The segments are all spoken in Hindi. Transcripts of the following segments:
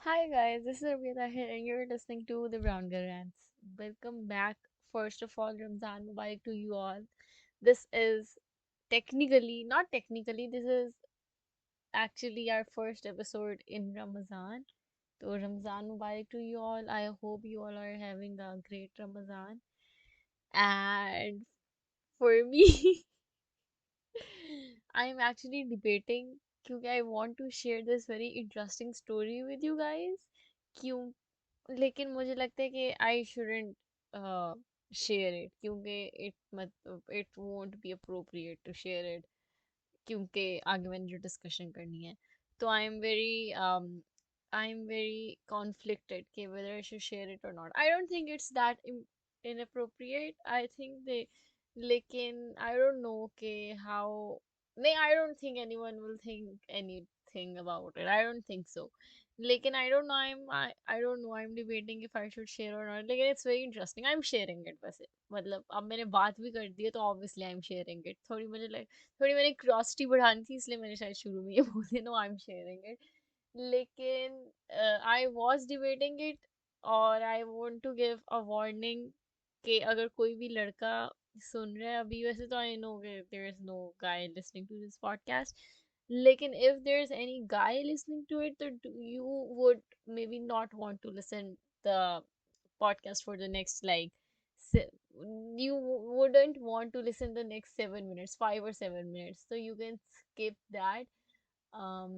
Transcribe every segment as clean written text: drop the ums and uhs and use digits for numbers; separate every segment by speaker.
Speaker 1: Hi guys, this is Arpita here and you're listening to the Brown Girl Rants. Welcome back. First of all, Ramzan Mubarak to you all. This is not technically, this is actually our first episode in Ramazan. So Ramzan Mubarak to you all. I hope you all are having a great Ramazan. And for me, I'm actually debating क्योंकि I want to share this very interesting story with you guys. क्यों लेकिन मुझे लगता है कि आई शुडंट शेयर इट क्योंकि it won't be appropriate to share it क्योंकि आगे मैंने जो डिस्कशन करनी है तो आई एम वेरी कॉन्फ्लिक्टेड कि whether I should share it or not. I don't think it's that inappropriate. I think they लेकिन I don't know कि how नहीं I don't think anyone will think anything about it. I don't think so. लेकिन I don't know I'm debating if I should share or not. लेकिन it's very interesting. I'm sharing it वैसे मतलब अब मैंने बात भी कर दी है तो obviously I'm sharing it. थोड़ी मैंने क्यूरियोसिटी बढ़ानी थी इसलिए मैंने शायद शुरू में ये बोल दिया no I am sharing it लेकिन आई वाज डिबेटिंग इट और I want to give a warning कि अगर कोई भी लड़का सुन रहा है अभी वैसे तो I know there is no guy listening to this podcast लेकिन if there is any guy listening to it तो you would may be not want to listen the podcast for the next you wouldn't want to listen the next 7 minutes 5 or 7 minutes so you can skip that um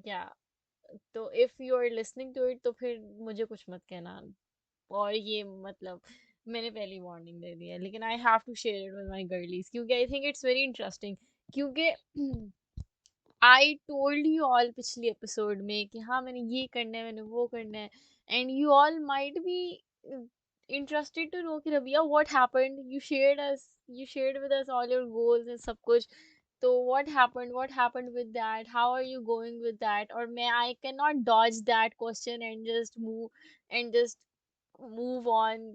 Speaker 1: yeah तो if you are listening to it तो फिर मुझे कुछ मत कहना और ये मतलब मैंने पहली वार्निंग दे दी है लेकिन I have to share it with my girlies क्योंकि I think it's very interesting क्योंकि आई टोल्ड यू ऑल पिछली एपिसोड में कि हाँ मैंने ये करना है मैंने वो करना है and you all might be interested to know कि Rabia what happened you shared with us all your goals and सब कुछ तो what happened with that how are you going with that और मैं I cannot dodge that question and just move on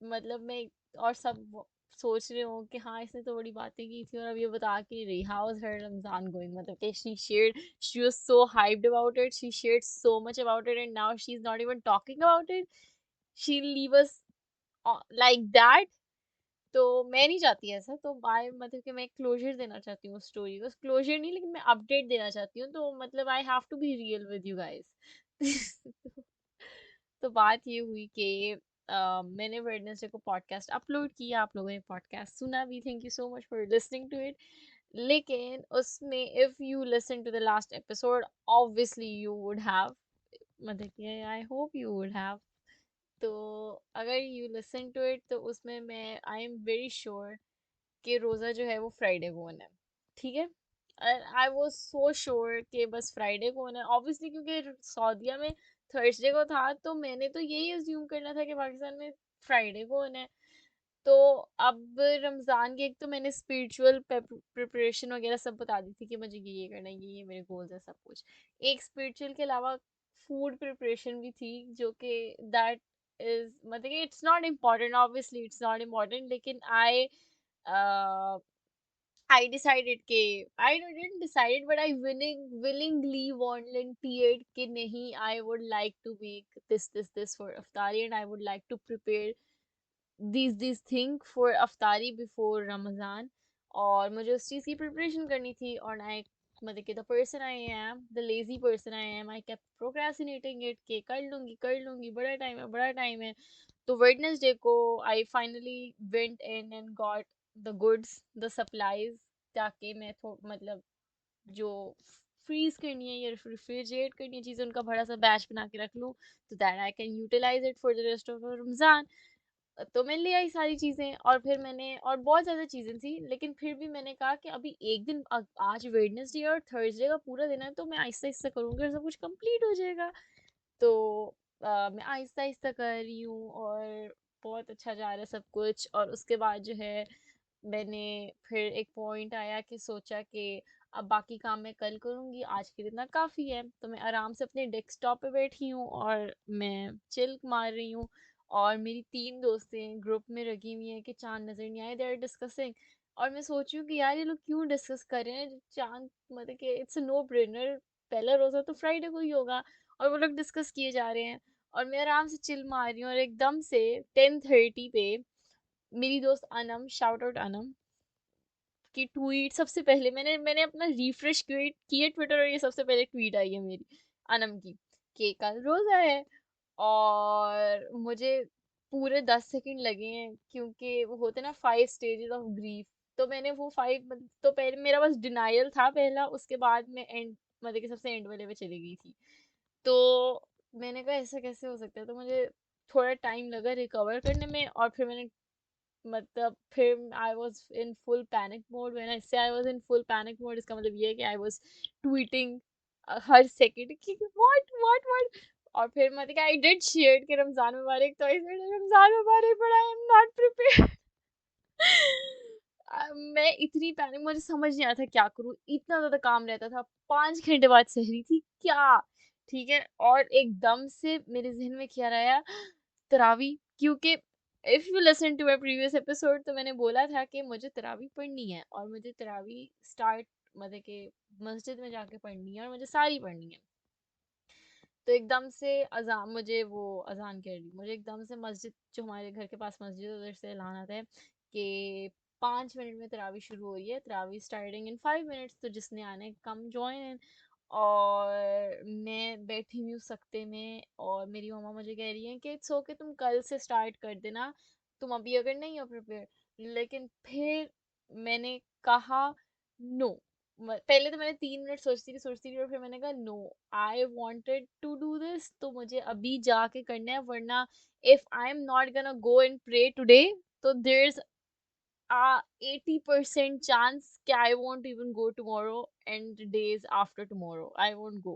Speaker 1: मतलब मैं और सब सोच रहे हो कि हाँ इसने तो बड़ी बातें की थी और अब ये बता के नहीं रही how is her Ramzan going मतलब कि she was so hyped about it she shared so much about it and now she is not even talking about it she leave us like that तो मैं नहीं चाहती ऐसा तो आई मतलब कि मैं क्लोजर देना चाहती हूँ स्टोरी को क्लोजर नहीं लेकिन मैं अपडेट देना चाहती हूँ तो मतलब I have to be real with you guys तो बात ये हुई कि मैंने वेडनेसडे को पॉडकास्ट अपलोड किया आप लोगों ने पॉडकास्ट सुना भी thank you so much for listening to it लेकिन उसमें if you listen to the last episode obviously you would have मतलब कि I hope you would have तो अगर यू लिसन टू इट तो उसमें मैं आई एम वेरी श्योर कि रोज़ा जो है वो फ्राइडे को होना है ठीक है आई वॉज सो श्योर कि बस फ्राइडे को होना है ऑब्वियसली क्योंकि सऊदीया में थर्सडे को था तो मैंने तो यही अज्यूम करना था कि पाकिस्तान में फ्राइडे को होना है तो अब रमज़ान की एक तो मैंने स्पिरिचुअल प्रिपरेशन वगैरह सब बता दी थी कि मुझे ये करना है ये मेरे गोल्स है सब कुछ एक स्पिरिचुअल के अलावा फूड प्रिपरेशन भी थी जो कि दैट इज मतलब कि it's not important obviously it's not important लेकिन I decided कि I didn't decide but I willingly volunteered कि नहीं I would like to make this for iftari and I would like to prepare these thing for अफ्तारी before Ramadan और मुझे उस चीज़ की प्रिपरेशन करनी थी और I मतलब कि the person I am the lazy person I am I kept procrastinating it कि कर लूँगी बड़ा टाइम है तो वेडनेसडे को I finally went in and got the goods the supplies ताकि मैं मतलब जो फ्रीज करनी है या रेफ्रिजरेट करनी है चीज़ें उनका बड़ा सा बैच बना के रख लूँ तो that I can utilize it for the rest of Ramzan तो मैं ले आई सारी चीज़ें और फिर मैंने और बहुत ज़्यादा चीज़ें थी लेकिन फिर भी मैंने कहा कि अभी एक दिन आज वेडनेसडे और थर्सडे का पूरा दिन है तो मैं आहिस्ता आहिस्ता करूँगी और सब कुछ कंप्लीट हो जाएगा तो मैं आहिस्ता आहिस्ता कर रही हूँ और बहुत अच्छा जा रहा है सब कुछ और उसके बाद जो है मैंने फिर एक पॉइंट आया कि सोचा कि अब बाकी काम मैं कल करूँगी आज के दिन काफ़ी है तो मैं आराम से अपने डेस्कटॉप पे बैठी हूँ और मैं चिल मार रही हूँ और मेरी 3 दोस्तें ग्रुप में लगी हुई हैं कि चांद नज़र नहीं आए दे आर डिस्कसिंग और मैं सोच रही हूँ कि यार ये लोग क्यों डिस्कस कर रहे हैं चांद मतलब कि इट्स अ नो ब्रेनर पहला रोजा तो फ्राइडे को ही होगा। और वो लोग डिस्कस किए जा रहे हैं और मैं आराम से चिल मार रही हूँ, और एकदम से 10:30 पे मेरी दोस्त अनम, शाउट आउट अनम, की ट्वीट सबसे पहले मैंने अपना रिफ्रेश किए ट्विटर, और ये सबसे पहले ट्वीट आई है मेरी अनम की कि कल रोजा है। और मुझे पूरे 10 सेकंड लगे हैं, क्योंकि वो होते ना 5 स्टेजेस ऑफ ग्रीफ। तो मैंने वो 5, तो पहले मेरा बस डिनायल था पहला, उसके बाद मैं एंड, मतलब कि सबसे एंड वाले पे चली गई थी। तो मैंने कहा ऐसा कैसे हो सकता है, तो मुझे थोड़ा टाइम लगा रिकवर करने में। और फिर मैंने, मतलब फिर I was in full panic mode. When I say I was in full panic mode, इसका मतलब ये है कि आई वॉज ट्वीटिंग हर सेकंड कि व्हाट। और फिर मतलब आई डिड शेयर कि रमजान मुबारक, तो I said Ramzan Mubarak, but I am not prepared. मैं इतनी पैनिक, मुझे समझ नहीं आया था क्या करूं, इतना ज्यादा काम रहता था। 5 घंटे बाद सहरी थी क्या, ठीक है। और एकदम से मेरे जहन में क्या आया, तरावी, क्योंकि if you listen to my previous episode, तो मैंने बोला था कि मुझे तरावी पढ़नी है, और मुझे तरावी स्टार्ट, मतलब कि मस्जिद में जाके पढ़नी है, और मुझे सारी पढ़नी है। तो एकदम से अजान, मुझे वो अजान कह रही, मुझे एकदम से मस्जिद, जो हमारे घर के पास मस्जिद है, उधर से ऐलान आता है कि 5 मिनट में तरावी शुरू हो रही है, तरावी स्टार्टिंग इन 5 मिनट्स, तो जिसने आने कम ज्वाइन इन। और मैं बैठी हुई हूँ सख्ते में, और मेरी मम्मा मुझे कह रही है कि इट्स ओके, तुम कल से स्टार्ट कर देना, तुम अभी अगर नहीं हो प्रिपेयर। लेकिन फिर मैंने कहा नो। पहले तो मैंने 3 मिनट सोचती रही और फिर मैंने कहा no, I wanted to do this, तो मुझे अभी जाके करना है, वरना if I am not gonna go and pray today, तो देयर इज a 80% chance कि I won't even go tomorrow and days after tomorrow I won't go,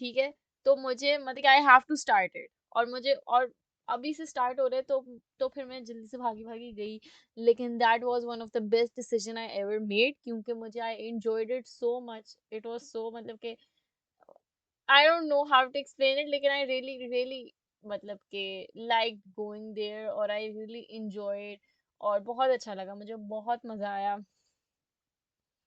Speaker 1: ठीक है। तो मुझे मतलब कि I have to start it, और मुझे, और अभी से स्टार्ट हो रहे, तो फिर मैं जल्दी से भागी भागी गई। लेकिन that was one of the best decision I ever made, क्योंकि मुझे I enjoyed it so much, it was so, मतलब कि I don't know how to explain it, लेकिन I really really, मतलब कि liked going there, और I really enjoyed, और बहुत अच्छा लगा, मुझे बहुत मजा आया।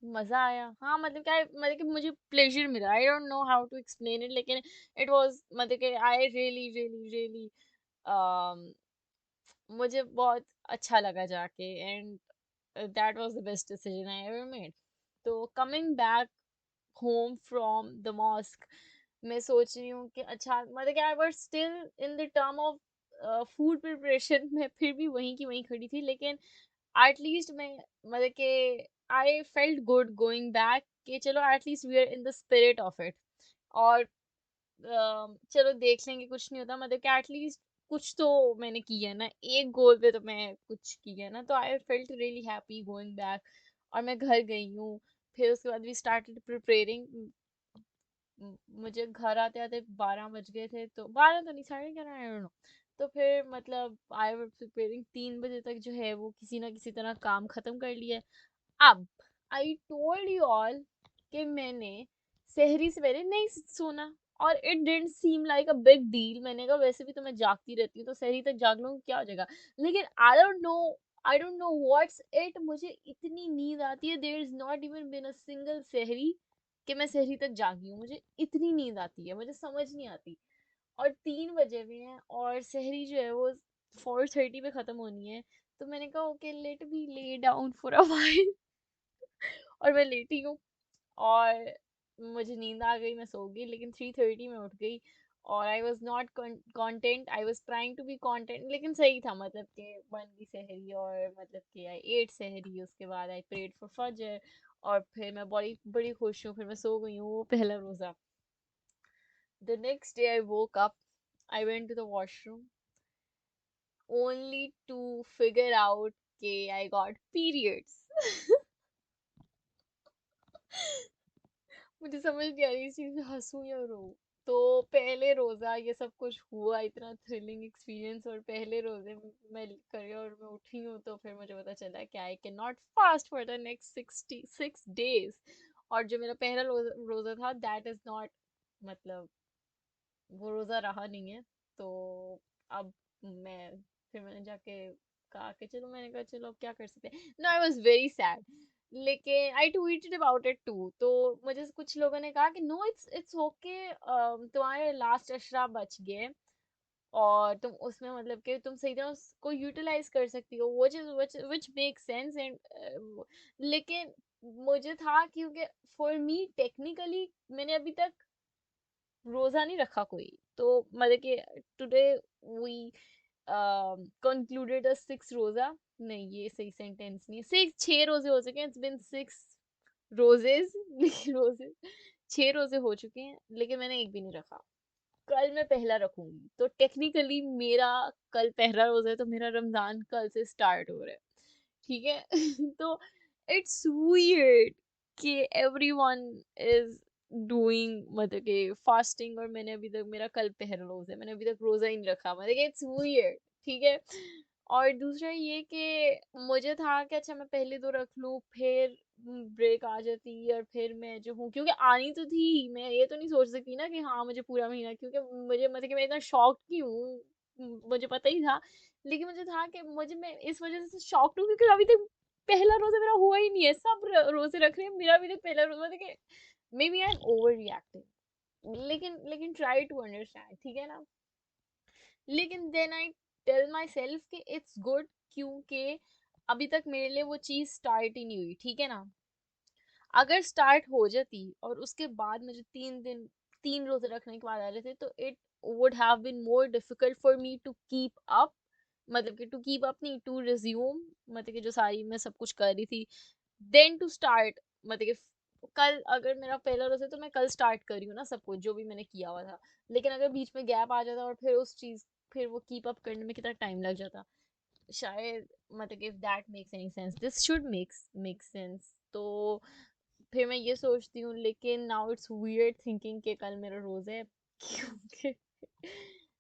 Speaker 1: मजा आया, हाँ, मतलब क्या, मतलब कि मुझे प्लेजर मिला, I don't know how to explain it, लेकिन इट वाज, मतलब कि आई रियली रियली रियली, मुझे बहुत अच्छा लगा जाके, and that was the best decision I ever made. तो coming back home from the mosque, मैं सोच रही हूँ कि अच्छा, मतलब कि I was still in the term of food preparation, मैं फिर भी वहीं की वहीं खड़ी थी, लेकिन एटलीस्ट मैं, मतलब कि I felt good going back, कि चलो at least we are in the spirit of it. और चलो देख लेंगे, कुछ नहीं होता, मतलब कि एटलीस्ट कुछ तो मैंने किया है ना, एक गोल पे तो मैं कुछ किया है ना, तो I felt really happy going back. और मैं घर गई हूँ, फिर उसके बाद वी स्टार्टेड प्रिपेयरिंग। मुझे घर आते आते 12 बज गए थे, तो 12 तो नहीं, 11:30, आई डोंट नो। तो फिर मतलब आई वाज प्रिपेयरिंग, 3 बजे तक जो है वो किसी ना किसी तरह काम खत्म कर लिया। अब आई टोल्ड यू ऑल कि मैंने सहरी से पहले नहीं सोना, और it didn't seem like a big deal. मैंने कहा वैसे भी तो मैं जागती रहती हूँ, तो सहरी तक जाग लूँ, क्या हो जाएगा। लेकिन I don't know what's it, मुझे इतनी नींद आती है, there is not even been a single सहरी कि मैं सहरी तक जागी हूँ, मुझे इतनी नींद आती है, मुझे समझ नहीं आती। और 3 बजे हुए हैं, और सहरी जो है वो 4:30 पे खत्म होनी है। तो मैंने कहा okay, let me lay down for a while. और मैं लेटी हूँ, और मुझे नींद आ गई, मैं सो गई, लेकिन 3:30 में उठ गई। और I was not content, I was trying to be content, लेकिन सही था, मतलब कि बन गई सहरी, और मतलब कि आई एट सहरी, उसके बाद आई प्रेड फॉर फजर, और फिर मैं बड़ी बड़ी खुश हूँ, फिर मैं सो गई हूँ, वो पहला रोजा। The next day I woke up, I went to the washroom, only to figure out कि I got periods. मुझे समझ नहीं आ रही इस चीज में हंसूं या रो। तो पहले रोजा ये सब कुछ हुआ, इतना थ्रिलिंग एक्सपीरियंस, और पहले रोजे मैं करे और मैं उठी हूँ, तो फिर मुझे पता चला कि I can not fast for the next 66 days. और जो मेरा पहला रोजा रोजा था, दैट इज नॉट, मतलब वो रोजा रहा नहीं है। तो अब फिर मैंने जाके कहा कि चलो, मैंने कहा चलो अब क्या कर सकते हैं। No, I was very sad, लेकिन I tweeted about it too, तो मुझे कुछ लोगों ने कहा कि नो, इट्स ओके, तुम्हारे लास्ट अशरा बच गए और तुम उसमें मतलब कि तुम सही तरह उसको यूटिलाइज कर सकती हो, वो चीज विच मेक सेंस एंड, लेकिन मुझे था क्योंकि फॉर मी टेक्निकली मैंने अभी तक रोजा नहीं रखा कोई, तो मतलब कि today we concluded a six रोजा, नहीं ये सही सेंटेंस नहीं है, सिक्स, 6 रोजे हो चुके हैं, इट्स बिन 6 रोजेस लेकिन रोजे 6 रोजे हो चुके हैं, लेकिन मैंने एक भी नहीं रखा। कल मैं पहला रखूंगी, तो टेक्निकली मेरा कल पहला रोजा है, तो मेरा रमजान कल से स्टार्ट हो रहा है, ठीक है। तो इट्स वियर्ड कि एवरीवन इज डूइंग मतलब कि फास्टिंग, और मैंने अभी तक, मेरा कल पहला रोजा है, मैंने अभी तक रोजा ही नहीं रखा, मतलब कि इट्स वियर्ड, ठीक है। और दूसरा ये कि मुझे था कि अच्छा मैं पहले दो रख लूं, फिर ब्रेक आ जाती और फिर मैं जो हूँ, क्योंकि आनी तो थी, मैं ये तो नहीं सोच सकती ना कि हाँ मुझे पूरा महीना, क्योंकि मुझे मतलब कि मैं इतना शॉक्ड की हूँ, मुझे पता ही था, लेकिन मुझे था कि मुझे, मैं इस वजह से शॉक्ड हूँ क्योंकि अभी तक पहला रोजा मेरा हुआ ही नहीं है, सब रोजे रख रहे हैं, मेरा अभी तक पहला रोजा, मतलब कि maybe I am overreacting, लेकिन ट्राई टू अंडरस्टैंड, ठीक है ना। लेकिन then I tell myself कि इट्स गुड, क्योंकि अभी तक मेरे लिए वो चीज स्टार्ट ही नहीं हुई, ठीक है ना। अगर स्टार्ट हो जाती और उसके बाद मुझे 3 दिन, 3 रोजे रखने के बाद आ रहे थे, तो it would have been more difficult for me to keep up, मतलब कि टू कीप अप नहीं, टू रिज्यूम, मतलब कि जो सारी मैं सब कुछ कर रही थी, देन टू स्टार्ट, मतलब कि कल अगर मेरा पहला रोजा है तो मैं कल स्टार्ट कर रही हूँ ना सब कुछ जो भी मैंने किया हुआ था, लेकिन अगर बीच में गैप आ जाता और फिर उस चीज, फिर वो कीप अप करने में कितना टाइम लग जाता, शायद, मतलब कि if that makes any sense, this should make sense, तो फिर मैं ये सोचती हूँ, लेकिन नाउ इट्स वियर्ड थिंकिंग कि कल मेरा रोजा है, क्योंकि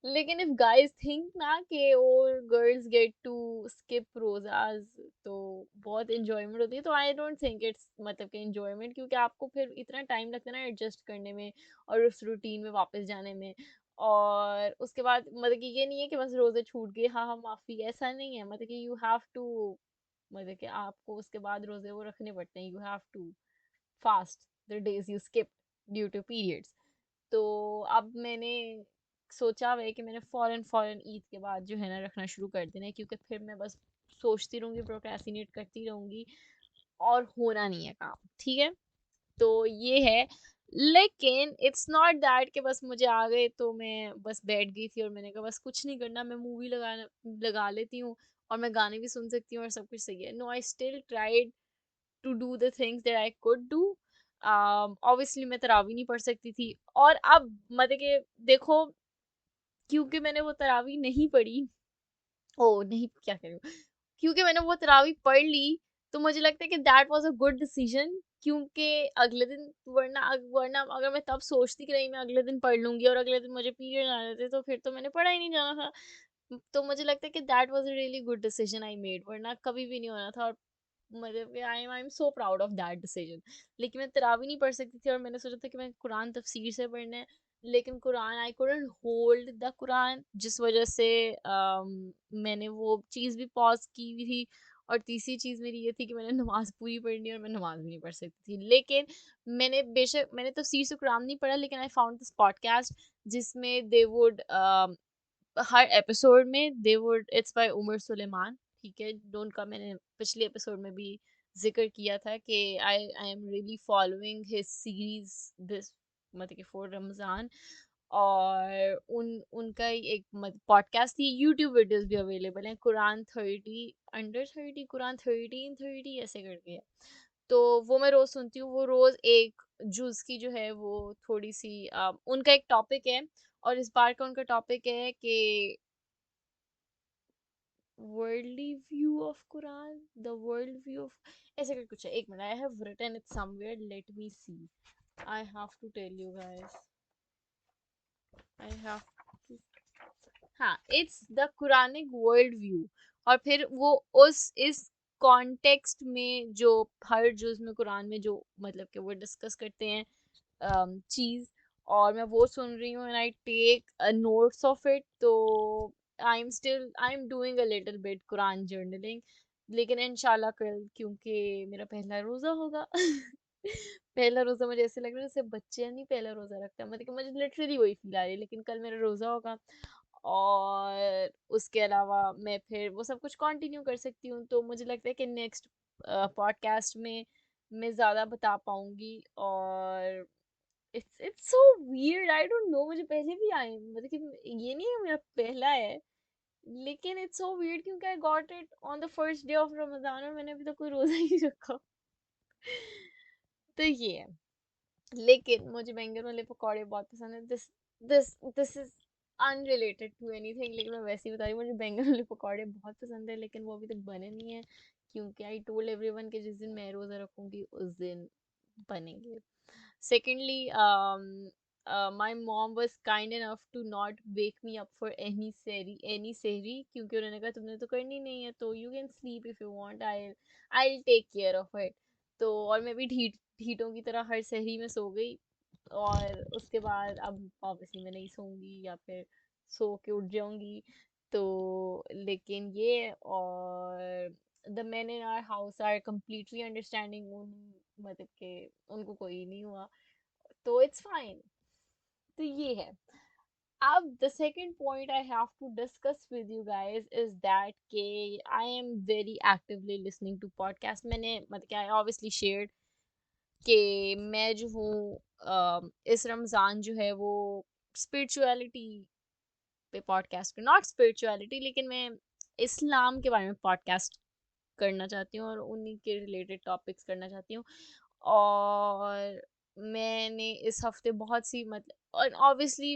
Speaker 1: लेकिन इफ गाइस थिंक ना कि और गर्ल्स गेट टू स्किप रोजाज, तो बहुत इंजॉयमेंट होती है, तो आई डोंट थिंक इट्स मतलब कि इंजॉयमेंट, क्योंकि आपको फिर इतना टाइम लगता है ना एडजस्ट करने में और उस रूटीन में वापस जाने में, और उसके बाद मतलब कि ये नहीं है कि बस रोजे छूट गए, हाँ हाँ माफी, ऐसा नहीं है, मतलब कि यू हैव टू, मतलब कि आपको उसके बाद रोजे वो रखने पड़ते हैं, you have to fast the days you skip due to periods. तो अब मैंने सोचा हुआ है कि मैंने फौरन फौरन ईद के बाद जो है ना रखना शुरू कर देना है, क्योंकि फिर मैं बस सोचती रहूंगी, प्रोक्रेस्टिनेट करती रहूंगी और होना नहीं है काम, ठीक है। तो ये है, लेकिन इट्स नॉट दैट कि बस मुझे आ गए तो मैं बस बैठ गई थी और मैंने कहा बस कुछ नहीं करना, मैं मूवी लगा लेती हूँ और मैं गाने भी सुन सकती हूँ और सब कुछ सही है। No, I still tried to do the things that I could do. Obviously मैं तरावी नहीं पढ़ सकती थी, और अब मतलब कि देखो, क्योंकि मैंने वो तरावी नहीं पढ़ी, ओ नहीं क्या कह रही हूँ, क्योंकि मैंने वो तरावी पढ़ ली, तो मुझे लगता है कि that was a good decision, क्योंकि अगले दिन, वरना अगर मैं तब सोचती कि नहीं मैं अगले दिन पढ़ लूंगी और अगले दिन मुझे पीरियड आ रहे थे, तो फिर तो मैंने पढ़ा ही नहीं जाना था। तो मुझे लगता है कि that was a really good decision I made, वरना कभी भी नहीं होना था, और मतलब I am so proud of that decision. लेकिन मैं तरावी नहीं पढ़ सकती थी और मैंने सोचा था कि मैं कुरान तफसीर से पढ़ना है, लेकिन Quran I couldn't hold the Quran, जिस वजह से मैंने वो चीज़ भी पॉज की हुई थी। और तीसरी चीज़ मेरी ये थी कि मैंने नमाज पूरी पढ़नी है और मैं नमाज भी नहीं पढ़ सकती थी, लेकिन मैंने बेशक मैंने तफसीर से कुरान नहीं पढ़ा, लेकिन आई फाउंड दिस पॉडकास्ट जिसमें दे वुड हर एपिसोड में they would, it's by Umar Suleiman, ठीक है, डोंट का मैंने पिछले एपिसोड में भी जिक्र किया था कि I am really following his series this, मतलब कि फॉर रमजान। और उनका एक पॉडकास्ट थी, यूट्यूब वीडियोस भी अवेलेबल हैं, कुरान 30 अंडर 30, कुरान 1330 ऐसे करके है, तो वो मैं रोज सुनती हूँ, वो रोज एक जुज की जो है वो थोड़ी सी उनका एक टॉपिक है, और इस बार का उनका टॉपिक है कि worldly view of Quran, the world view of, ऐसे करके कुछ है, एक minute, I have written it somewhere, let me see, I have to tell you guys, I have to, हाँ, it's the Quranic world view. और फिर वो उस इस कॉन्टेक्स्ट में जो हर जुज में कुरान में जो मतलब कि वो डिस्कस करते हैं चीज, और मैं वो सुन रही हूँ and I take notes of it, तो I am doing a little bit Quran journaling, लेकिन इंशाल्लाह कल, क्योंकि मेरा पहला रोजा होगा। पहला रोजा मुझे ऐसे लग रहा है जैसे बच्चे नहीं पहला रोजा रखता, मतलब कि मुझे लिटरली वही फील आ रही है। लेकिन कल मेरा रोजा होगा, और उसके अलावा मैं फिर वो सब कुछ कंटिन्यू कर सकती हूँ। तो मुझे लगता है कि नेक्स्ट पॉडकास्ट में मैं ज़्यादा बता पाऊंगी। और it's so weird, I don't no, मुझे पहले भी आए, मतलब कि ये नहीं है मेरा पहला है, लेकिन इट्स सो वियर्ड क्योंकि I got it on the first day of Ramzan, और मैंने अभी तक कोई रोजा ही नहीं रखा। तो ये है। लेकिन मुझे बैंगन वाले पकौड़े बहुत पसंद है। This is unrelated to anything, लेकिन मैं वैसे ही बता रही हूँ, मुझे बैंगन वाले पकौड़े बहुत पसंद है, लेकिन वो अभी तक बने नहीं है, क्योंकि आई टोल्ड एवरीवन कि जिस दिन मैं रोजा रखूंगी उस दिन बनेंगे। Secondly, my mom was kind enough to not wake me up for any sehri, क्योंकि उन्होंने कहा तुमने तो करनी नहीं है, तो you can sleep if you want, I'll take care of it। तो और मैं भी ढीठों की तरह हर सहरी में सो गई। और उसके बाद अब ऑब्वियसली मैं नहीं सोऊंगी, या फिर सो के उठ जाऊंगी। तो लेकिन ये, और the men in our house are completely understanding, मतलब कि उनको कोई नहीं हुआ, तो इट्स फाइन। तो ये है। अब the second point I have to discuss with you guys is that के I am very actively listening to podcast. मैंने मतलब कि आई ऑब्वियसली शेयर्ड कि मैं जो हूँ इस रमज़ान जो है वो स्पिरिचुअलिटी पे पॉडकास्ट, नॉट स्पिरिचुअलिटी, लेकिन मैं इस्लाम के बारे में पॉडकास्ट करना चाहती हूँ और उन्हीं के रिलेटेड टॉपिक्स करना चाहती हूँ। और मैंने इस हफ्ते बहुत सी, मतलब और ऑब्वियसली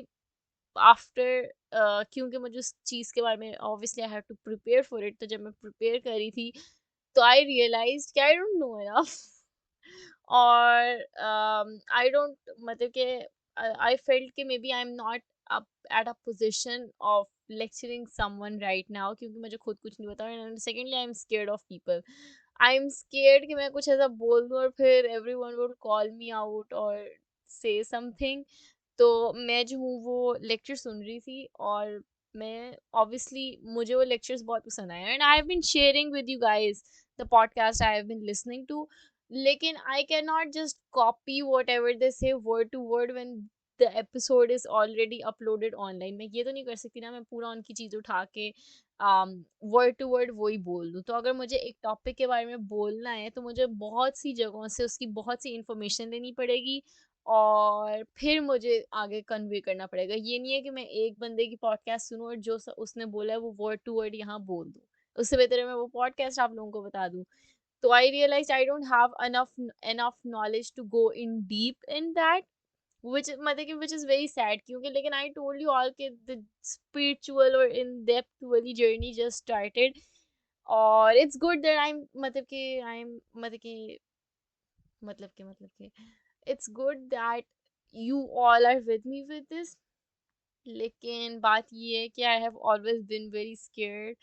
Speaker 1: आफ्टर, क्योंकि मुझे उस चीज़ के बारे में obviously I have to prepare for it, तो जब मैं प्रिपेयर करी थी तो आई रियलाइज कि आई डोंट नो इनफ। और आई डोंट, मतलब कि आई फेल्ट कि maybe I am not up at a position of lecturing someone right now, क्योंकि मुझे खुद कुछ नहीं पता। And secondly I am scared of people, I am scared कि मैं कुछ ऐसा बोल दूँ और फिर everyone would call me out और से समथिंग। तो मैं जो हूँ वो लेक्चर सुन रही थी, और मैं ऑब्वियसली मुझे वो लेक्चर्स बहुत पसंद आए, and I have been sharing with you guys the podcast I have been listening to. लेकिन I can not just copy whatever they say word to word when the episode is already uploaded online. मैं ये तो नहीं कर सकती ना, मैं पूरा उनकी चीज़ उठा के वर्ड टू वर्ड वही बोल दूँ। तो अगर मुझे एक टॉपिक के बारे में बोलना है तो मुझे बहुत सी जगहों से उसकी बहुत सी इंफॉर्मेशन लेनी पड़ेगी, और फिर मुझे आगे कन्वे करना पड़ेगा। ये नहीं है कि मैं एक बंदे की पॉडकास्ट सुनूं और जो उसने बोला है वो वर्ड टू वर्ड यहाँ बोल दूं। उससे बेहतर है मैं वो पॉडकास्ट आप लोगों को बता दूं। तो I realize I don't have enough knowledge to go in deep in that, which मतलब कि which is very sad, क्योंकि लेकिन I told you all कि the spiritual और in depth वाली journey just started। और it's good that I'm मतलब कि it's good that you all are with me with this। लेकिन बात ये है कि I have always been very scared,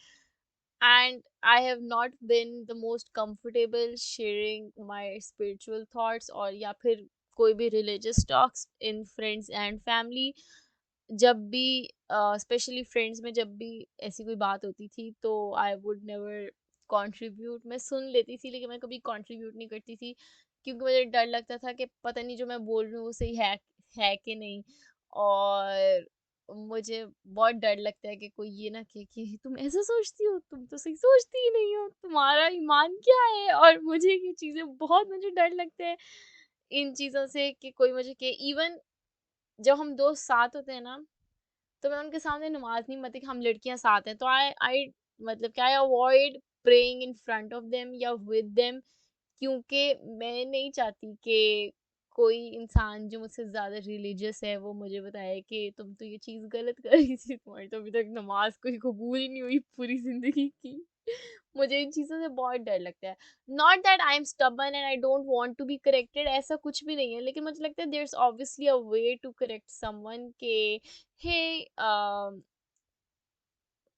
Speaker 1: and I have not been the most comfortable sharing my spiritual thoughts और या फिर कोई भी religious talks in friends and family। जब भी स्पेशली फ्रेंड्स में जब भी ऐसी कोई बात होती थी तो आई वुड नेवर कंट्रीब्यूट। मैं सुन लेती थी लेकिन मैं कभी कंट्रीब्यूट नहीं करती थी, क्योंकि मुझे डर लगता था कि पता नहीं जो मैं बोल रही हूँ वो सही है कि नहीं। और मुझे बहुत डर लगता है कि कोई ये ना कहे कि तुम ऐसा सोचती हो, तुम तो सही सोचती ही नहीं हो, तुम्हारा ईमान क्या है। और मुझे ये चीज़ें बहुत, मुझे डर लगता है इन चीज़ों से कि कोई मुझे कहे। इवन जब हम दोस्त साथ होते हैं ना, तो मैं उनके सामने नमाज नहीं, मतलब कि हम लड़कियां साथ हैं तो आई मतलब कि I avoid praying in front of them या विद देम, क्योंकि मैं नहीं चाहती कि कोई इंसान जो मुझसे ज़्यादा रिलीजियस है वो मुझे बताए कि तुम तो ये चीज़ गलत कर रही थी, तुम्हारी तो अभी तक नमाज कोई कबूल ही नहीं हुई पूरी ज़िंदगी की। मुझे इन चीज़ों से बहुत डर लगता है। Not that I am stubborn and I don't want to be corrected, ऐसा कुछ भी नहीं है, लेकिन मुझे लगता है there is obviously a way to correct someone के हे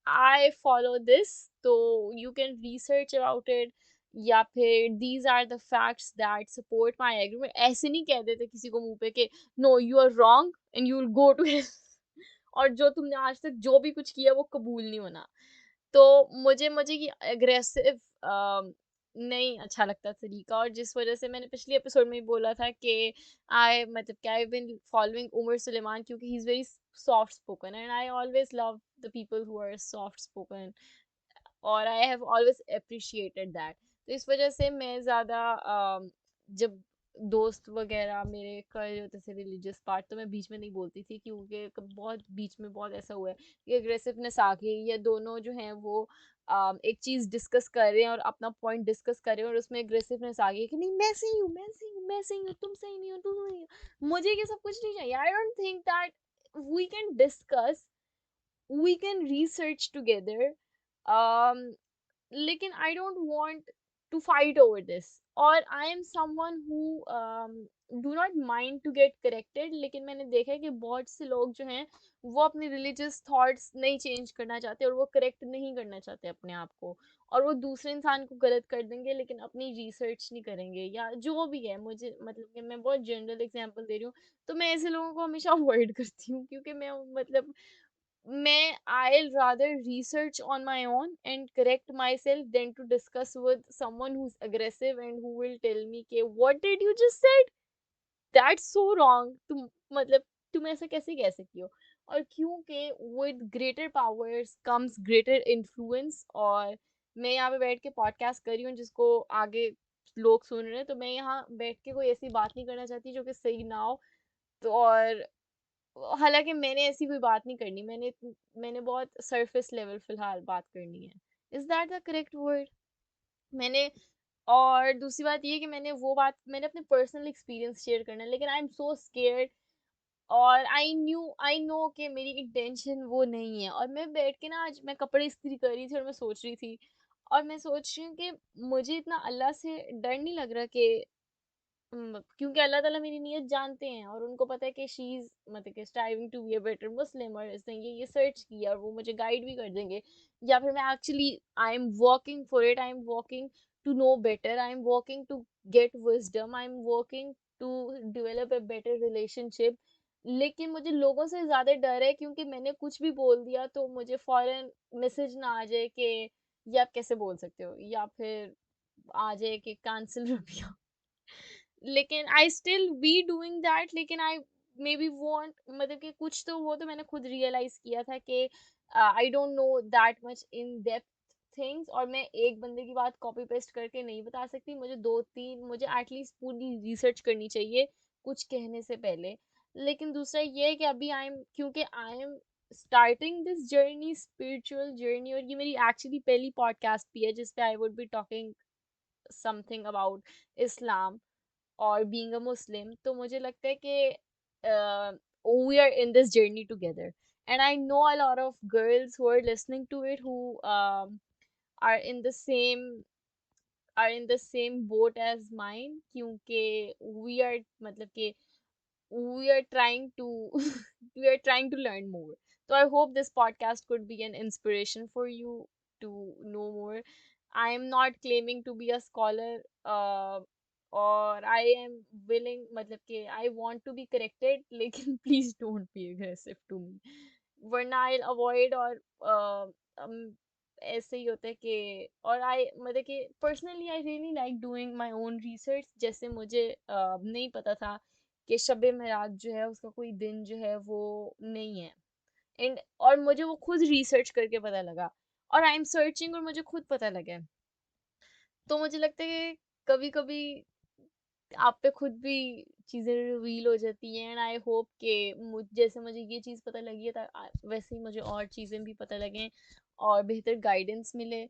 Speaker 1: आई फॉलो दिस, तो you can research about it, या फिर these are the facts that support my agreement. ऐसे नहीं कह देते किसी को मुंह पे कि no you are wrong and you will go to hell, और जो तुमने आज तक जो भी कुछ किया वो कबूल नहीं होना। तो मुझे मुझे ये अग्रेसिव नहीं अच्छा लगता तरीका, और जिस वजह से मैंने पिछले एपिसोड में ही बोला था कि आई मतलब कि I been following Omar Suleiman, क्योंकि he is very soft spoken and I always love the people who are soft spoken, और I have always appreciated that. तो इस वजह से मैं ज़्यादा जब दोस्त वगैरह मेरे कर रहे होते थे रिलीजियस पार्ट, तो मैं बीच में नहीं बोलती थी, क्योंकि बहुत बीच में बहुत ऐसा हुआ है कि अग्रेसिवनेस आ गई, या दोनों जो हैं वो एक चीज़ डिस्कस कर रहे हैं और अपना पॉइंट डिस्कस कर रहे हैं, और उसमें अग्रेसिवनेस आ गई कि नहीं मैं सही हूँ, मैं सही हूँ, मैं सही हूँ, तुम सही नहीं हो, तुम सही हो, मुझे ये सब कुछ नहीं चाहिए। I don't think that we can discuss, we can research together, um लेकिन I don't want to fight over this, और I am someone who do not mind to get corrected, लेकिन मैंने देखा है कि बहुत से लोग जो हैं वो अपने religious thoughts नहीं change करना चाहते, और वो correct नहीं करना चाहते अपने आप को, और वो दूसरे इंसान को गलत कर देंगे लेकिन अपनी research नहीं करेंगे, या जो भी है। मुझे मतलब कि मैं बहुत general example दे रही हूँ, तो मैं ऐसे लोगों को हमेशा avoid करती हूँ, क्योंकि मैं मतलब मैं I'll rather research on my own and correct myself than to discuss with someone who's aggressive and who will tell me कि what did you just said, that's so wrong, तुम मतलब तुम ऐसा कैसे कह सकती हो। और क्योंकि with greater powers comes greater influence, और मैं यहाँ पे बैठ के पॉडकास्ट कर रही हूँ जिसको आगे लोग सुन रहे हैं, तो मैं यहाँ बैठ के कोई ऐसी बात नहीं करना चाहती जो कि सही ना हो। तो और हालाँकि मैंने ऐसी कोई बात नहीं करनी, मैंने बहुत सरफेस लेवल फिलहाल बात करनी है। Is that the correct word? मैंने और दूसरी बात ये है कि मैंने अपने पर्सनल एक्सपीरियंस शेयर करना है, लेकिन आई एम सो स्केयर्ड, और आई नो कि मेरी इंटेंशन वो नहीं है, और मैं बैठ के ना आज मैं कपड़े इस्त्री कर रही थी और मैं सोच रही थी, और मैं सोच रही हूँ कि मुझे इतना अल्लाह से डर नहीं लग रहा कि क्योंकि अल्लाह ताला मेरी नीयत जानते हैं, और उनको पता है कि शी इज मतलब कि striving to be a better Muslim, और इसने ये सर्च किया और वो मुझे गाइड भी कर देंगे, या फिर मैं actually I am working for it, I am working to know better, I am working to get wisdom, I am working to develop a better relationship. लेकिन मुझे लोगों से ज्यादा डर है, क्योंकि मैंने कुछ भी बोल दिया तो मुझे फौरन मैसेज ना आ जाए कि ये आप कैसे बोल सकते हो, या फिर आ जाए कि कैंसिल रुपया। लेकिन I still be doing that, लेकिन आई मे बी वॉन्ट मतलब कि कुछ तो वो तो मैंने खुद रियलाइज किया था कि I don't know that much in depth things, और मैं एक बंदे की बात कॉपी पेस्ट करके नहीं बता सकती, मुझे एटलीस्ट पूरी रिसर्च करनी चाहिए कुछ कहने से पहले। लेकिन दूसरा ये है कि अभी क्योंकि I am starting this journey, spiritual journey, और ये मेरी एक्चुअली पहली पॉडकास्ट भी है जिसपे I would be talking something about Islam और बीइंग अ मुस्लिम, तो मुझे लगता है कि we are in this journey together, and I know a lot of girls who are listening to it who are in the same boat as mine, क्योंकि we are मतलब कि we are trying to we are trying to learn more. So I hope this podcast could be an inspiration for you to know more. I am not claiming to be a scholar, or I am willing मतलब कि I want to be corrected, लेकिन please don't be aggressive to me, वरना I'll avoid, और ऐसे ही होता है कि और आई मतलब कि personally I really like doing my own research. जैसे मुझे नहीं पता था कि शब मेराज जो है उसका कोई दिन जो है वो नहीं है, एंड और मुझे वो खुद रिसर्च करके पता लगा, और आई एम सर्चिंग और मुझे खुद पता लगा। तो मुझे लगता है कि कभी कभी आप पे खुद भी चीज़ें रिवील हो जाती हैं, एंड आई होप कि जैसे मुझे ये चीज़ पता लगी है वैसे ही मुझे और चीज़ें भी पता लगें और बेहतर गाइडेंस मिले।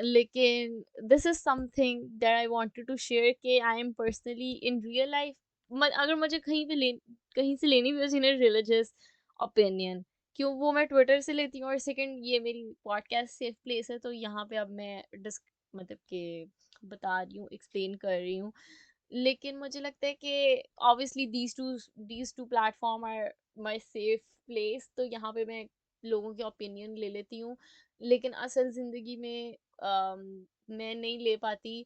Speaker 1: लेकिन this is something that I wanted to share कि I am personally in real life, अगर मुझे कहीं से लेनी भी हो रिलीजियस ओपिनियन, क्यों वो मैं ट्विटर से लेती हूँ, और सेकंड ये मेरी पॉडकास्ट सेफ प्लेस है, तो यहाँ पे अब मैं मतलब कि बता रही हूँ, एक्सप्लेन कर रही हूँ। लेकिन मुझे लगता है कि obviously these two platform are my safe place, तो यहाँ पे मैं लोगों के ओपिनियन ले लेती हूँ, लेकिन असल ज़िंदगी में मैं नहीं ले पाती,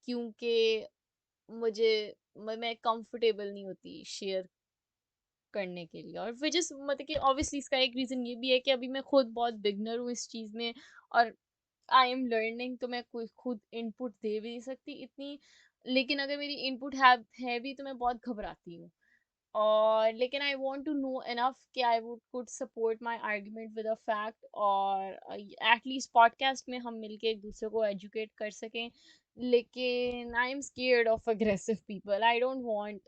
Speaker 1: क्योंकि मुझे मैं कंफर्टेबल नहीं होती शेयर करने के लिए, और विच इज़ मतलब कि ऑब्वियसली इसका एक रीज़न ये भी है कि अभी मैं खुद बहुत बिगनर हूँ इस चीज़ में, और आई एम लर्निंग तो मैं कोई खुद इनपुट दे भी नहीं सकती इतनी, लेकिन अगर मेरी इनपुट है भी तो मैं बहुत घबराती हूँ। और लेकिन I want to know enough कि I would could support my argument with a fact, और एटलीस्ट पॉडकास्ट में हम मिलके एक दूसरे को एजुकेट कर सकें। लेकिन I am scared of aggressive people, I don't want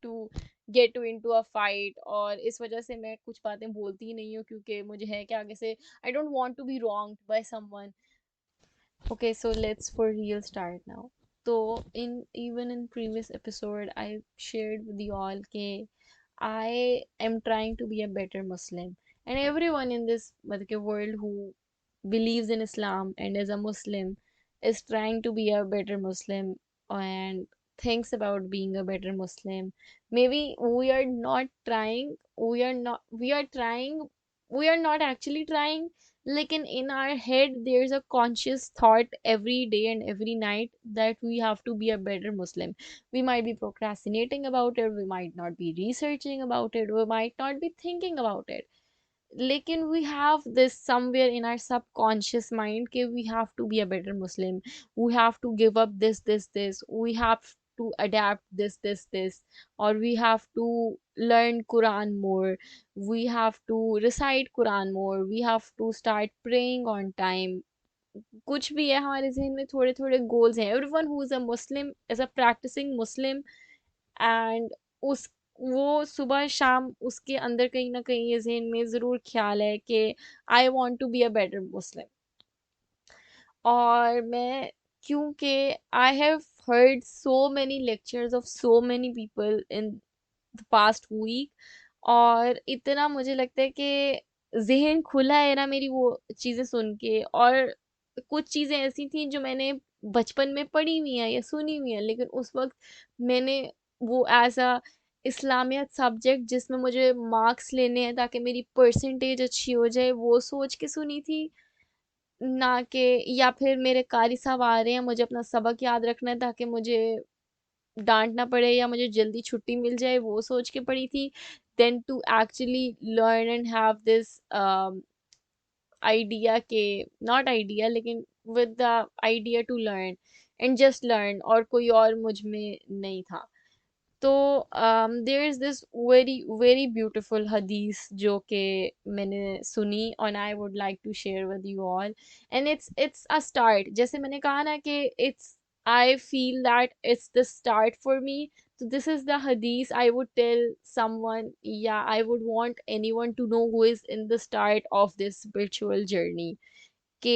Speaker 1: to get to into a fight, और इस वजह से मैं कुछ बातें बोलती ही नहीं हूँ, क्योंकि मुझे है कि आगे से I don't want to be wronged by someone. Okay, so let's for real start now. So in even in previous episode, I shared with you all that I am trying to be a better Muslim, and everyone in this world who believes in Islam and is a Muslim is trying to be a better Muslim and thinks about being a better Muslim. Maybe we are not trying, we are trying, we are not actually trying. Like in our head, there's a conscious thought every day and every night that we have to be a better Muslim. We might be procrastinating about it, we might not be researching about it, we might not be thinking about it. Lekin we have this somewhere in our subconscious mind that we have to be a better Muslim. We have to give up this. We have to adapt this, or we have to learn Quran more. We have to recite Quran more. We have to start praying on time. कुछ भी है हमारे जहन में, थोड़े थोड़े गोल्स हैं. Everyone who is a Muslim is a practicing Muslim, and उस वो सुबह शाम उसके अंदर कहीं ना कहीं ये ज़हन में ज़रूर ख्याल है कि I want to be a better Muslim. और मैं, क्योंकि I have heard so many lectures of so many people in the past week, और इतना मुझे लगता है कि ज़हन खुला है ना मेरी वो चीज़ें सुन के. और कुछ चीज़ें ऐसी थी जो मैंने बचपन में पढ़ी हुई हैं या सुनी हुई हैं, लेकिन उस वक्त मैंने वो एज अ इस्लामियत सब्जेक्ट जिसमें मुझे मार्क्स लेने हैं ताकि मेरी परसेंटेज अच्छी हो जाए, वो सोच के सुनी थी. ना कि या फिर मेरे कारी साहब आ रहे हैं, मुझे अपना सबक याद रखना है ताकि मुझे डांट ना पड़े या मुझे जल्दी छुट्टी मिल जाए, वो सोच के पढ़ी थी. Then to actually learn and have this idea के, नॉट आइडिया लेकिन with the idea to learn and just learn, और कोई और मुझ में नहीं था. तो there is this very very beautiful हदीस जो कि मैंने सुनी, और I would like to share with you all. And it's a start, जैसे मैंने कहा ना कि it's, I feel that it's the start for me. So this is the hadith I would tell someone, yeah, I would want anyone to know who is in the start of this spiritual journey. Ke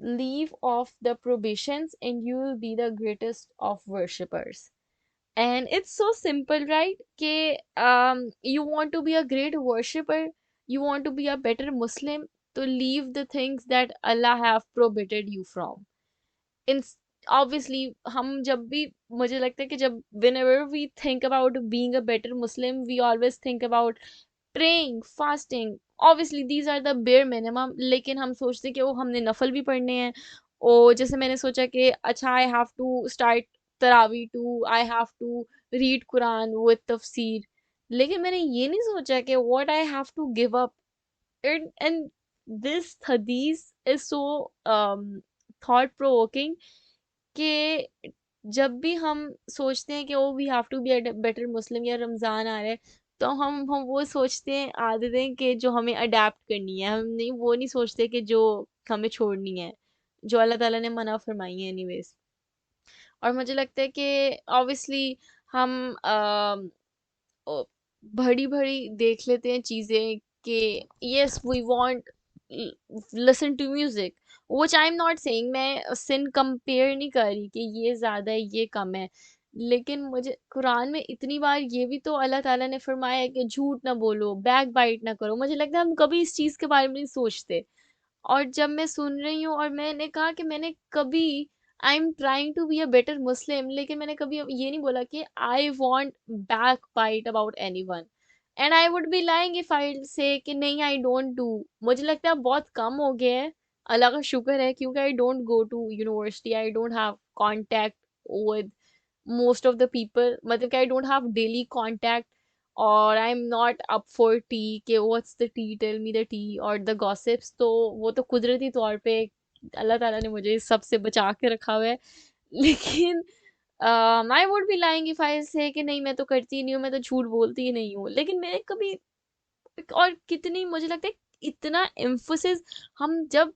Speaker 1: leave off the prohibitions and you will be the greatest of worshippers. And it's so simple, right? Ke you want to be a great worshipper, you want to be a better Muslim, to leave the things that Allah have prohibited you from. In obviously हम जब भी, मुझे लगता है कि जब whenever we think about being a better Muslim, we always think about praying, fasting. Obviously these are the bare minimum, लेकिन हम सोचते हैं कि वो हमने नफल भी पढ़ने हैं. और जैसे मैंने सोचा कि अच्छा, आई हैव टू स्टार्ट तरावी too, I have to read Quran with तफसीर, लेकिन मैंने ये नहीं सोचा कि what I have to give up. And this हदीस इज सो थॉट प्रोवोकिंग कि जब भी हम सोचते हैं कि oh we have to be a better Muslim, या रमज़ान आ रहा है, तो हम वो सोचते हैं आदतें कि जो हमें अडेप्ट करनी है, हम नहीं वो नहीं सोचते कि जो हमें छोड़नी है, जो अल्लाह ताला ने मना फरमाई है एनीवेज. और मुझे लगता है कि ऑब्वियसली हम भड़ी भड़ी देख लेते हैं चीजें कि yes we want listen to music, which I am not saying, मैं सिन कंपेयर नहीं कर रही कि ये ज्यादा है ये कम है. लेकिन मुझे कुरान में इतनी बार ये भी तो अल्लाह ताला ने फरमाया है कि झूठ ना बोलो, बैक बाइट ना करो. मुझे लगता है हम कभी इस चीज के बारे में नहीं सोचते. और जब मैं सुन रही हूँ, और मैंने कहा कि मैंने कभी, I am trying to be a better Muslim, लेकिन मैंने कभी ये नहीं बोला कि I want backbite about anyone. And I would be lying if I say कि नहीं आई डोंट डू. मुझे लगता है बहुत कम हो गया है, अल्लाह का शुक्र है, क्योंकि I don't go to university, I don't have contact with most of the people, मतलब कि I don't have daily contact. और I am not up for tea के what's the tea, tell me the tea और द गॉसिप्स। तो वो तो कुदरती तौर पे अल्लाह ताला ने मुझे इस सब से बचा के रखा हुआ है। लेकिन आई would be lying if I say कि नहीं मैं तो करती ही नहीं हूँ, मैं तो झूठ बोलती ही नहीं हूँ। लेकिन मैं कभी, और कितनी मुझे लगता है इतना एम्फोसिस, हम जब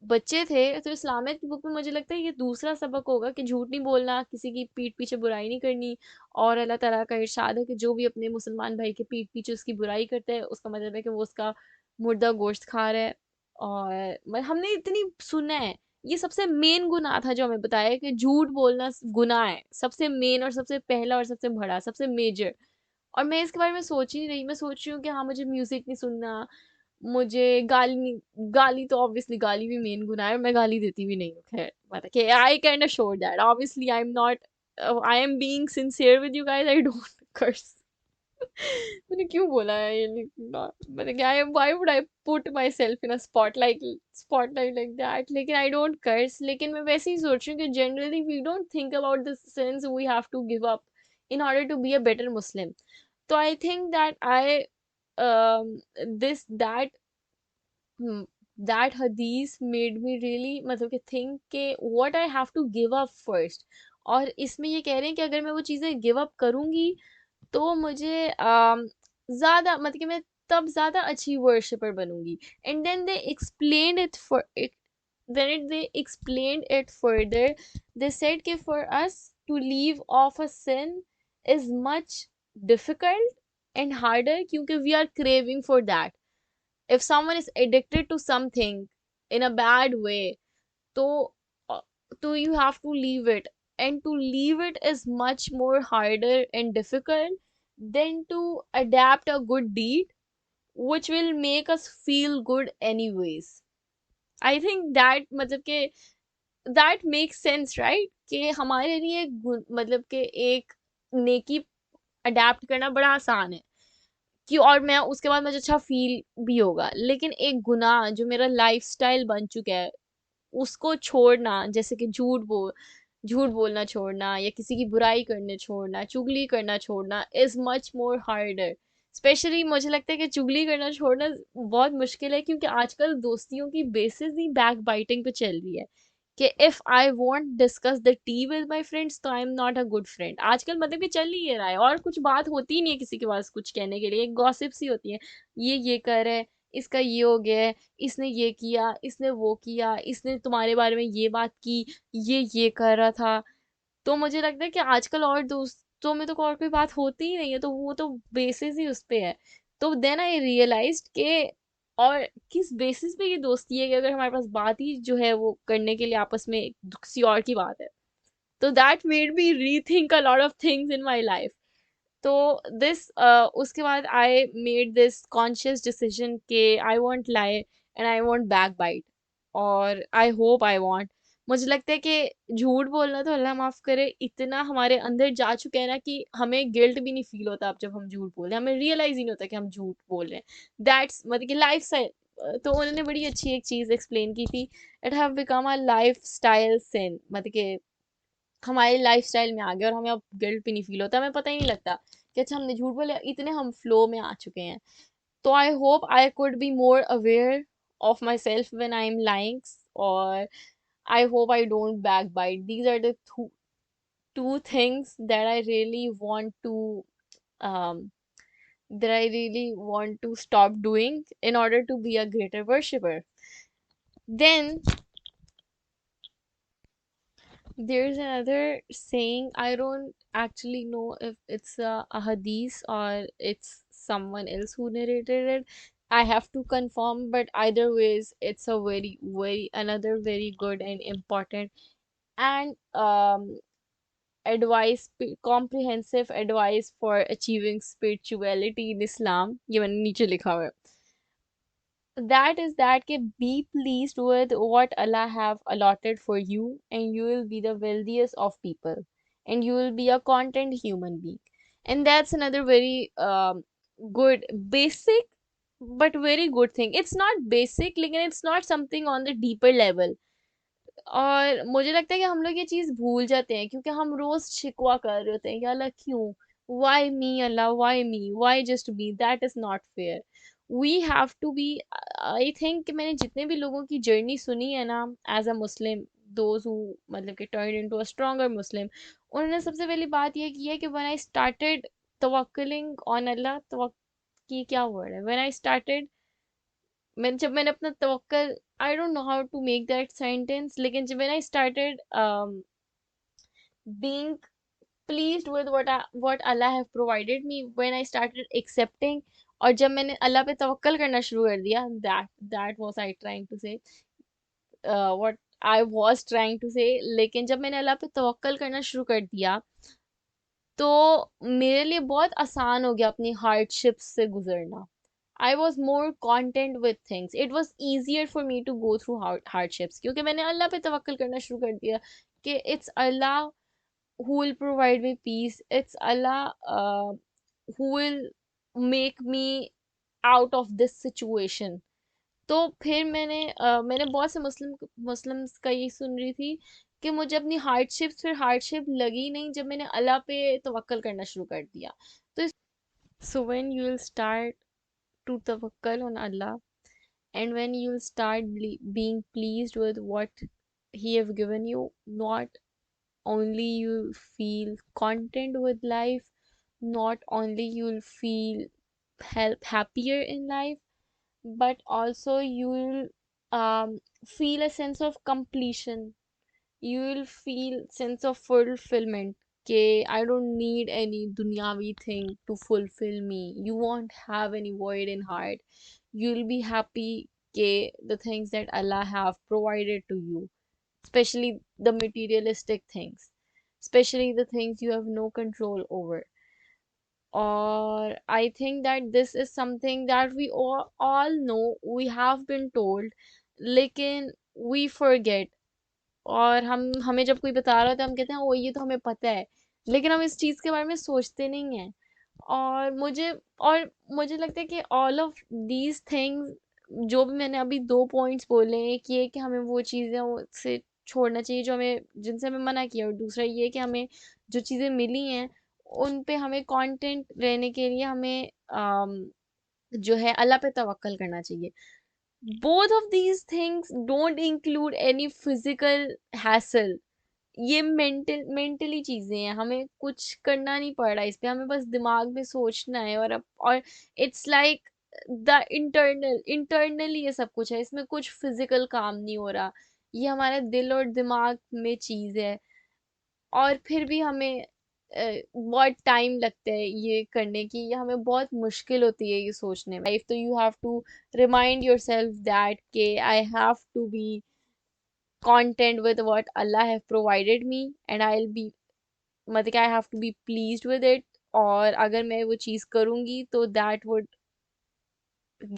Speaker 1: बच्चे थे तो इस्लामिक बुक में मुझे लगता है ये दूसरा सबक होगा कि झूठ नहीं बोलना, किसी की पीठ पीछे बुराई नहीं करनी। और अल्लाह ताला का इरशाद है कि जो भी अपने मुसलमान भाई के पीठ पीछे उसकी बुराई करता है उसका मतलब है कि वो उसका मुर्दा गोश्त खा रहा है। और हमने इतनी सुना है, ये सबसे मेन गुनाह था जो हमें बताया है कि झूठ बोलना गुनाह है, सबसे मेन और सबसे पहला और सबसे बड़ा, सबसे मेजर। और मैं इसके बारे में सोच ही नहीं रही, मैं सोच रही हूँ कि हाँ मुझे म्यूजिक नहीं सुनना, मुझे गाली नहीं, गाली तो ऑब्वियसली गाली भी मेन गुनाह है और मैं गाली देती भी नहीं हूँ। खैर मतलब कि I can assure that obviously I am not, I am being sincere with you guys, I don't curse. मैंने क्यों बोला है ये, मतलब कि I, why would I put myself in a spotlight like that. लेकिन आई डोंट कर्स। लेकिन मैं वैसे ही सोच रही हूँ कि generally we don't think about the sins we have to give up in order to be a better Muslim. तो I think that I this that hadith made me really मतलब कि think के what I have to give up first। और इसमें ये कह रहे हैं कि अगर मैं वो चीज़ें गिव अप करूंगी तो मुझे ज्यादा मतलब कि मैं तब ज्यादा अच्छी वर्शिपर बनूंगी। And then they explain it for it, they explained it further, they said कि for us to leave off a sin is much difficult and harder क्योंकि we are craving for that। if someone is addicted to something in a bad way, so so you have to leave it, and to leave it is much more harder and difficult than to adapt a good deed which will make us feel good anyways। I think that मतलब के that makes sense right कि हमारे लिए मतलब के एक नेकी अडेप्ट करना बड़ा आसान है कि और मैं उसके बाद मुझे अच्छा फील भी होगा। लेकिन एक गुनाह जो मेरा लाइफस्टाइल बन चुका है उसको छोड़ना, जैसे कि झूठ बोलना छोड़ना या किसी की बुराई करने छोड़ना, चुगली करना छोड़ना is much more harder. Specially मुझे लगता है कि चुगली करना छोड़ना बहुत मुश्किल है क्योंकि आजकल दोस्तियों की बेसिस ही बैक बाइटिंग पे चल रही है कि if I want discuss the tea with my friends तो I am not a good friend. आजकल मतलब कि चल ही ये रहा है और कुछ बात होती ही नहीं है किसी के पास कुछ कहने के लिए, गॉसिप्स ही होती है। ये कर है, इसका ये हो गया है, इसने ये किया, इसने वो किया, इसने तुम्हारे बारे में ये बात की, ये कर रहा था। तो मुझे लगता है कि आजकल और दोस्तों में तो और कोई बात होती ही नहीं है, तो वो तो बेसिस ही उस पे है। तो देन आई रियलाइज्ड के और किस बेसिस पे ये दोस्ती है कि अगर हमारे पास बात ही जो है वो करने के लिए आपस में किसी और की बात है। तो that made me rethink a lot of things in my life. तो दिस उसके बाद I made this conscious decision के I won't lie and I want backbite. और आई होप आई वॉन्ट, मुझे लगता है कि झूठ बोलना तो अल्लाह माफ करे इतना हमारे अंदर जा चुका है ना कि हमें गिल्ट भी नहीं फील होता अब जब हम झूठ बोल रहे हैं, हमें रियलाइज ही नहीं होता कि हम झूठ बोल रहे हैं। दैट्स मतलब कि लाइफ स्टाइल। तो उन्होंने बड़ी अच्छी एक चीज एक्सप्लेन की थी, it have become a lifestyle sin, मतलब कि हमारे लाइफस्टाइल में आ गया और हमें अब गिल्ट भी नहीं फील होता, हमें पता ही नहीं लगता कि अच्छा हमने झूठ बोला, इतने हम फ्लो में आ चुके हैं। तो I hope I could be more aware of myself when I am lying. और I hope I don't backbite. These are the two things that I really want to um, that I really want to stop doing in order to be a greater worshipper. Then there's another saying, I don't actually know if it's a hadith or it's someone else who narrated it. I have to confirm, but either ways, it's a very another very good and important and comprehensive advice for achieving spirituality in Islam. ये मैंने नीचे लिखा हुआ है, that is that ke be pleased with what Allah have allotted for you and you will be the wealthiest of people and you will be a content human being। And that's another very good basic but very good thing। It's not basic लेकिन it's not something on the deeper level। और मुझे लगता है कि हम लोग ये चीज भूल जाते हैं क्योंकि हम रोज शिकवा कर रहे होते हैं कि अल्लाह क्यों, Why me, Allah? Why me? Why just me? That is not fair. We have to be, I think कि मैंने जितने भी लोगों की जर्नी सुनी है ना, as a Muslim, those who मतलब कि turn into a stronger Muslim, उन्होंने सबसे पहली बात ये की है कि व्हेन आई स्टार्टेड तवक्कुलिंग ऑन अल्लाह, की क्या वर्ड है, व्हेन आई स्टार्टेड, जब मैंने अपना तवक्कल, I don't know how to make that sentence, लेकिन जब when I started being pleased with what Allah have provided me, when I started accepting, और जब मैंने अल्लाह पे तवक्कल करना शुरू कर दिया, that was I trying to say, what I was trying to say, लेकिन जब मैंने अल्लाह पे तवक्कल करना शुरू कर दिया, तो मेरे लिए बहुत आसान हो गया अपनी हार्डशिप्स से गुजरना. I was more content with things. It was easier for me to go through hardships क्योंकि मैंने अल्लाह पे तवक्कल करना शुरू कर दिया कि it's Allah who will provide me peace. It's Allah who will make me out of this situation. तो फिर मैंने बहुत से मुस्लिम्स का ये सुन रही थी कि मुझे अपनी फिर हार्डशिप लगी नहीं जब मैंने अल्लाह पे तवक्कल करना शुरू कर दिया. तो so when you will start to tawakkal on Allah, and when you will start being pleased with what He have given you, not only you feel content with life, not only you'll feel happier in life, but also you'll feel a sense of completion. You will feel sense of fulfillment. Okay, I don't need any dunyavi thing to fulfill me. You won't have any void in heart. You'll be happy. Okay, the things that Allah have provided to you, especially the materialistic things, especially the things you have no control over. Or I think that this is something that we all know, we have been told, लेकिन we forget. और हमें जब कोई बता रहा होता है हम कहते हैं ओ ये तो हमें पता है, लेकिन हम इस चीज़ के बारे में सोचते नहीं हैं. और मुझे लगता है कि ऑल ऑफ दीज थिंग्स, जो भी मैंने अभी दो पॉइंट्स बोले, एक ये कि हमें वो चीज़ें से छोड़ना चाहिए जो हमें जिनसे हमें मना किया, और दूसरा ये कि हमें जो चीज़ें मिली हैं उन पे हमें कंटेंट रहने के लिए हमें जो है अल्लाह पे तवक्कल करना चाहिए. Both of these things don't include any physical hassle. ये मेंटली चीजें हैं, हमें कुछ करना नहीं पड़ रहा इस पे, हमें बस दिमाग में सोचना है. और इट्स लाइक द इंटरनली ये सब कुछ है, इसमें कुछ फिजिकल काम नहीं हो रहा. ये हमारे दिल और दिमाग में चीज है. और फिर भी हमें बहुत टाइम लगता है ये करने की, ये हमें बहुत मुश्किल होती है ये सोचने में. लाइफ तो you have to remind yourself that के I have to be content with what Allah have provided me, and I'll be, मतलब कि I have to be pleased with it. और अगर मैं वो चीज़ करूँगी तो that would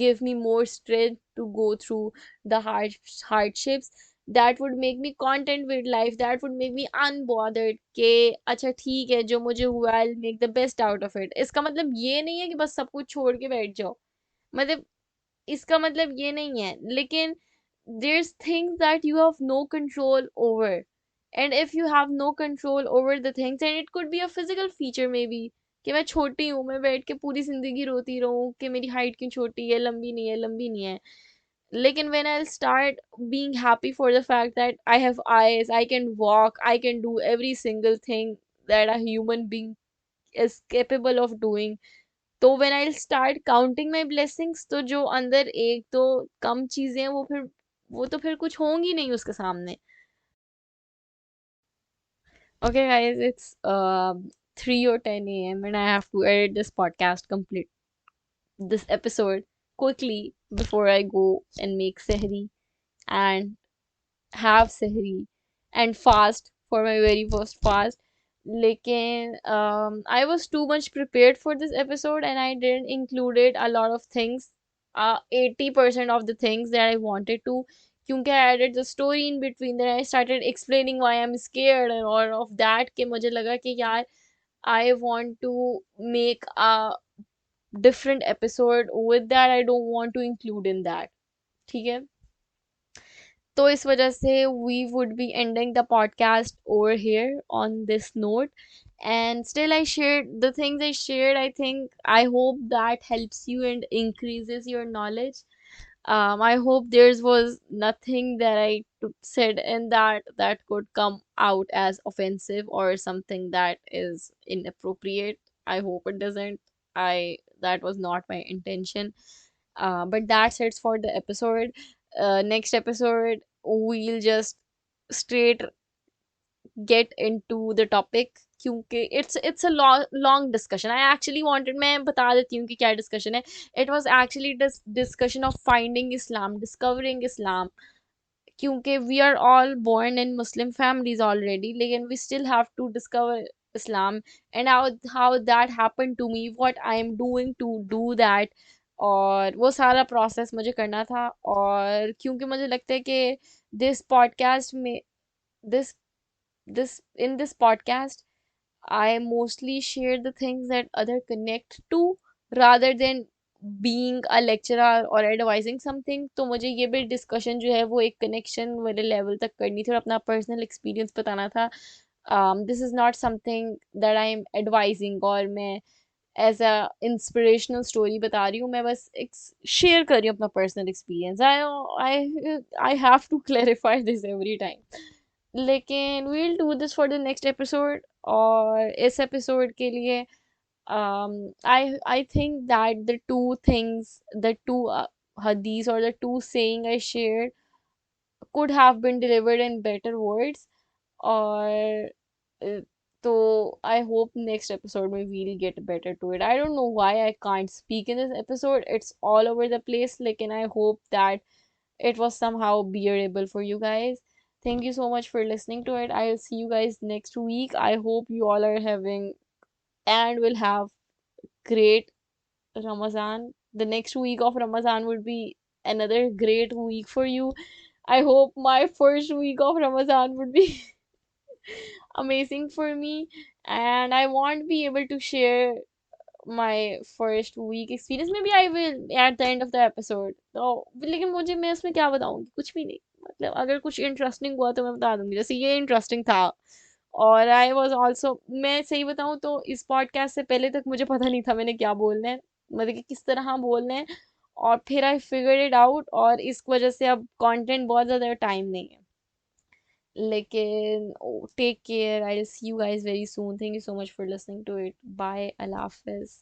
Speaker 1: give me more strength to go through the hardships. That would make me content with life. That would make me unbothered के अच्छा ठीक है जो मुझे हुआ, I'll make the best out of it. इसका मतलब ये नहीं है कि बस सब कुछ छोड़ के बैठ जाओ, मतलब इसका मतलब ये नहीं है, लेकिन there's things that you have no control over. And if you have no control over the things, and it could be a physical feature maybe, कि मैं छोटी हूँ, मैं बैठ के पूरी जिंदगी रोती रहूँ कि मेरी हाइट क्यों छोटी है, लंबी नहीं है, लंबी नहीं है. लेकिन when I'll start being happy for the fact that I have eyes, I can walk, I can do every single thing that a human being is capable of doing, तो when I start counting my blessings, तो जो अंदर एक तो कम चीजें हैं वो तो फिर कुछ होंगी नहीं उसके सामने. Okay guys, it's 3 or 10 a.m. and I have to edit this podcast complete this episode quickly before I go and make sehri and have sehri and fast for my very first fast. Lekin I was too much prepared for this episode and I didn't included a lot of things, 80% of the things that I wanted to, क्योंकि I added the story in between. Then I started explaining why I'm scared and all of that, कि मुझे लगा कि यार I want to make a different episode with that, I don't want to include in that. ठीक है, तो इस वजह से we would be ending the podcast over here on this note. And still I shared the things I shared. I think, I hope that helps you and increases your knowledge. I hope there was nothing that said and that could come out as offensive or something that is inappropriate. I hope it doesn't. I That was not my intention. But that's it for the episode. Next episode we'll just straight get into the topic, क्योंकि it's a long discussion. I actually wanted, मैं बता देती हूँ कि क्या discussion है. It was actually this discussion of finding Islam, discovering Islam. क्योंकि we are all born in Muslim families already, लेकिन we still have to discover Islam, and how that happened to me, what I am doing to do that. और वो सारा प्रोसेस मुझे करना था. और क्योंकि मुझे लगता है कि दिस पॉडकास्ट में this this podcast I mostly share the things that other connect to, rather than being a lecturer or advising something. तो मुझे ये भी discussion जो है वो एक connection वाले level तक करनी थी और अपना personal experience बताना था. This is not something that I'm advising और मैं एज अ इंस्पिरेशनल स्टोरी बता रही हूँ. मैं बस एक शेयर कर रही हूँ अपना personal experience. I have to clarify this every time. लेकिन we'll do this for the next episode. और इस एपिसोड के लिए I think that the two things, the two hadiths or the two saying I shared could have been delivered in better words. और uh, so I hope next episode we'll get better to it. I don't know why I can't speak in this episode. It's all over the place. Like, and I hope that it was somehow bearable for you guys. Thank you so much for listening to it. I'll see you guys next week. I hope you all are having and will have great Ramazan. The next week of Ramazan would be another great week for you. I hope my first week of Ramazan would be amazing for me, and I won't be able to share my first week experience. Maybe I will at the end of the episode. तो लेकिन मुझे मैं इसमें क्या बताऊंगी, कुछ भी नहीं. मतलब अगर कुछ इंटरेस्टिंग हुआ तो मैं बता दूंगी, जैसे ये इंटरेस्टिंग था. और आई वॉज ऑल्सो, मैं सही बताऊं तो इस पॉडकास्ट से पहले तक मुझे पता नहीं था मैंने क्या बोलना है, मतलब कि किस तरह बोलना है. और फिर आई फिगर इट आउट, और इस वजह से अब कंटेंट बहुत ज़्यादा टाइम नहीं है. लेकिन take care. I will see you guys very soon. Thank you so much for listening to it. Bye. अल्लाह हाफिज.